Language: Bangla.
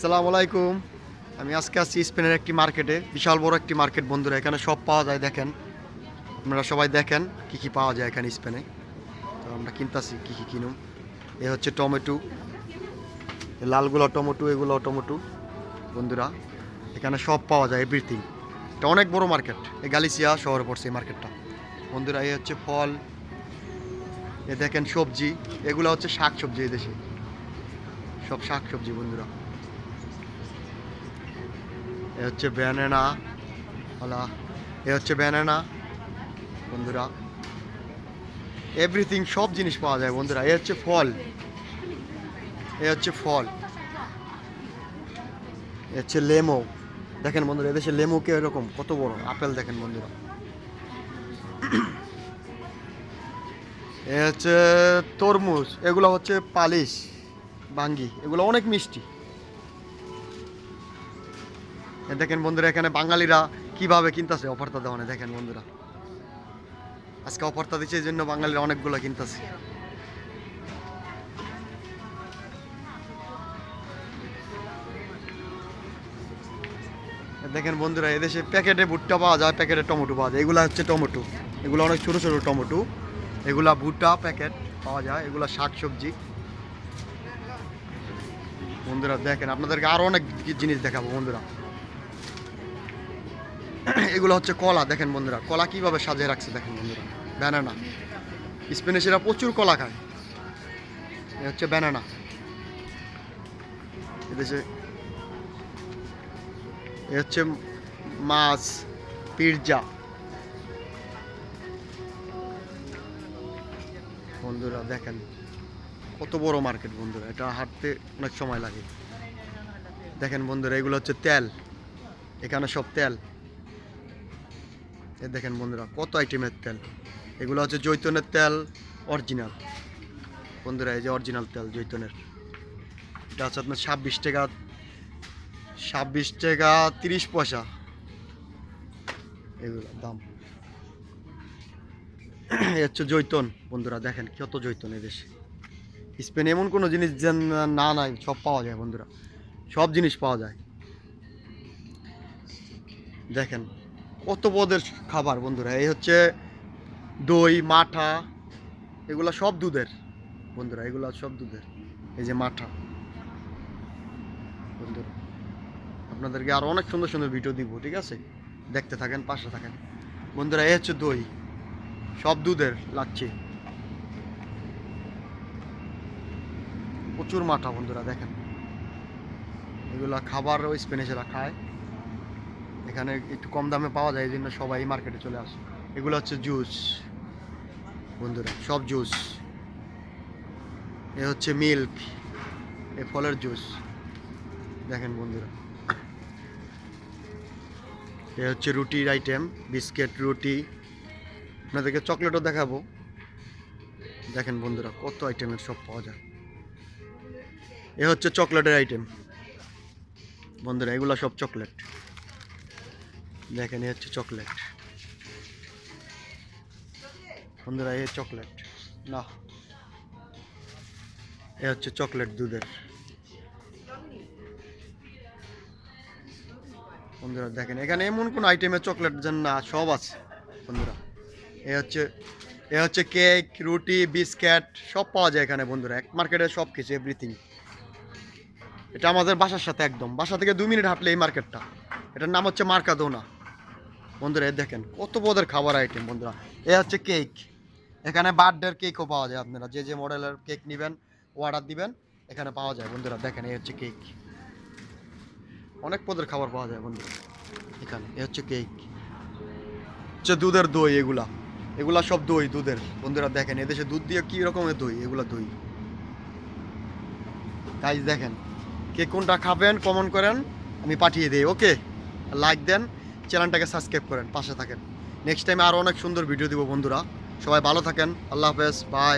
আসসালামু আলাইকুম। আমি আজকে আছি স্পেনের একটি মার্কেটে, বিশাল বড় একটি মার্কেট বন্ধুরা। এখানে সব পাওয়া যায়, দেখেন আপনারা সবাই দেখেন কি কি পাওয়া যায় এখানে স্পেনে। তো আমরা কিনতাছি কি কি কিনুম। এ হচ্ছে টমেটো, লালগুলো টমেটো, এগুলো টমেটো বন্ধুরা। এখানে সব পাওয়া যায়, এভরিথিং। এটা অনেক বড় মার্কেট, এই গালিসিয়া শহরে পড়ছে এই মার্কেটটা বন্ধুরা। এই হচ্ছে ফল, এ দেখেন সবজি, এগুলো হচ্ছে শাক সবজি, এই দেশে সব শাক সবজি বন্ধুরা। এ হচ্ছে ব্যানানা, হলা, এ হচ্ছে ব্যানানা বন্ধুরা। এভরিথিং, সব জিনিস পাওয়া যায় বন্ধুরা। এ হচ্ছে ফল, এ হচ্ছে ফল, এ হচ্ছে লেমু। দেখেন বন্ধুরা, এদেশে লেমুকে এরকম কত বড়, আপেল দেখেন বন্ধুরা। এ হচ্ছে তরমুজ, এগুলো হচ্ছে পালিশ বাঙ্গি, এগুলো অনেক মিষ্টি। এ দেখেন বন্ধুরা, এখানে বাঙালিরা কিভাবে কিনতেছে অফারটা দেওয়ানে, দেখেন বন্ধুরা। আজকে অফারটা দিচ্ছে এই জন্য বাঙালিরা অনেকগুলো কিনতেছে। দেখেন বন্ধুরা, এদেশে প্যাকেটে ভুট্টা পাওয়া যায়, প্যাকেটে টমেটো পাওয়া যায়। এগুলো হচ্ছে টমেটো, এগুলো অনেক ছোটো ছোটো টমেটো। এগুলা ভুট্টা প্যাকেট পাওয়া যায়, এগুলো শাক সবজি বন্ধুরা। দেখেন আপনাদেরকে আরও অনেক জিনিস দেখাবো বন্ধুরা। এগুলো হচ্ছে কলা, দেখেন বন্ধুরা কলা কিভাবে সাজিয়ে রাখছে, দেখেন বন্ধুরা। ব্যানানা, স্পেনিশরা প্রচুর কলা খায়। এ হচ্ছে ব্যানানা। এদেশে এ হচ্ছে মাছ, পিৎজা বন্ধুরা। দেখেন কত বড় মার্কেট বন্ধুরা, এটা হাঁটতে অনেক সময় লাগে। দেখেন বন্ধুরা, এগুলো হচ্ছে তেল, এখানে সব তেল। এ দেখেন বন্ধুরা কত আইটেমের তেল। এগুলো হচ্ছে জৈতনের তেল, অরিজিনাল বন্ধুরা। এই যে অরিজিনাল তেল জৈতনের, এটা হচ্ছে আপনার 26 টাকা, 26 টাকা 30 পয়সা এগুলো দাম। এ হচ্ছে জৈতন বন্ধুরা, দেখেন কত জৈতন এদেশে। স্পেনে এমন কোনো জিনিস যেন না নাই, সব পাওয়া যায় বন্ধুরা, সব জিনিস পাওয়া যায়। দেখেন কত পদের খাবার বন্ধুরা। এই হচ্ছে দই, মাঠা, এগুলা সব দুধের বন্ধুরা, এগুলা সব দুধের। এই যে মাঠা বন্ধুরা, আপনাদেরকে আরো অনেক সুন্দর সুন্দর ভিডিও দিব, ঠিক আছে? দেখতে থাকেন, পাশে থাকেন বন্ধুরা। এই হচ্ছে দই, সব দুধের লাগছে, প্রচুর মাঠা বন্ধুরা। দেখেন এগুলা খাবারও স্পেনিশরা খায়, এখানে একটু কম দামে পাওয়া যায়, এই জন্য সবাই এই মার্কেটে চলে আসে। এগুলো হচ্ছে জুস বন্ধুরা, সব জুস। এ হচ্ছে মিল্ক, এ ফলের জুস দেখেন বন্ধুরা। এ হচ্ছে রুটির আইটেম, বিস্কিট, রুটি। আপনাদেরকে চকলেটও দেখাবো, দেখেন বন্ধুরা কত আইটেমের সব পাওয়া যায়। এ হচ্ছে চকলেটের আইটেম বন্ধুরা, এগুলো সব চকলেট। দেখেন এ হচ্ছে চকলেট বন্ধুরা, এ চকলেট না, এ হচ্ছে চকলেট দুধের বন্ধুরা। দেখেন এখানে এমন কোন আইটেমের চকলেট যেন না, সব আছে বন্ধুরা। এ হচ্ছে এ হচ্ছে কেক, রুটি, বিস্কিট সব পাওয়া যায় এখানে বন্ধুরা, এক মার্কেটে সব কিছু, এভরিথিং। এটা আমাদের বাসার সাথে একদম, বাসা থেকে 2 মিনিট হাঁটলে এই মার্কেটটা। এটার নাম হচ্ছে মার্কাদোনা বন্ধুরা। এ দেখেন কত পদের খাবার আইটেম বন্ধুরা। এ হচ্ছে কেক, এখানে বার্থডের কেকও পাওয়া যায়, আপনারা যে যে মডেলের কেক নেবেন অর্ডার দিবেন, এখানে পাওয়া যায় বন্ধুরা। দেখেন এই হচ্ছে কেক, অনেক পদের খাবার পাওয়া যায় বন্ধুরা এখানে। এ হচ্ছে কেক, হচ্ছে দুধের দই, এগুলা এগুলা সব দই দুধের বন্ধুরা। দেখেন এদেশে দুধ দিয়ে কি রকমের দই, এগুলা দই গাইজ। দেখেন কে কোনটা খাবেন কমেন্ট করেন, আমি পাঠিয়ে দিই। ওকে, লাইক দেন, চ্যানেলটাকে সাবস্ক্রাইব করেন, পাশে থাকেন। নেক্সট টাইমে আরও অনেক সুন্দর ভিডিও দিব বন্ধুরা। সবাই ভালো থাকেন, আল্লাহ হাফেজ, বাই।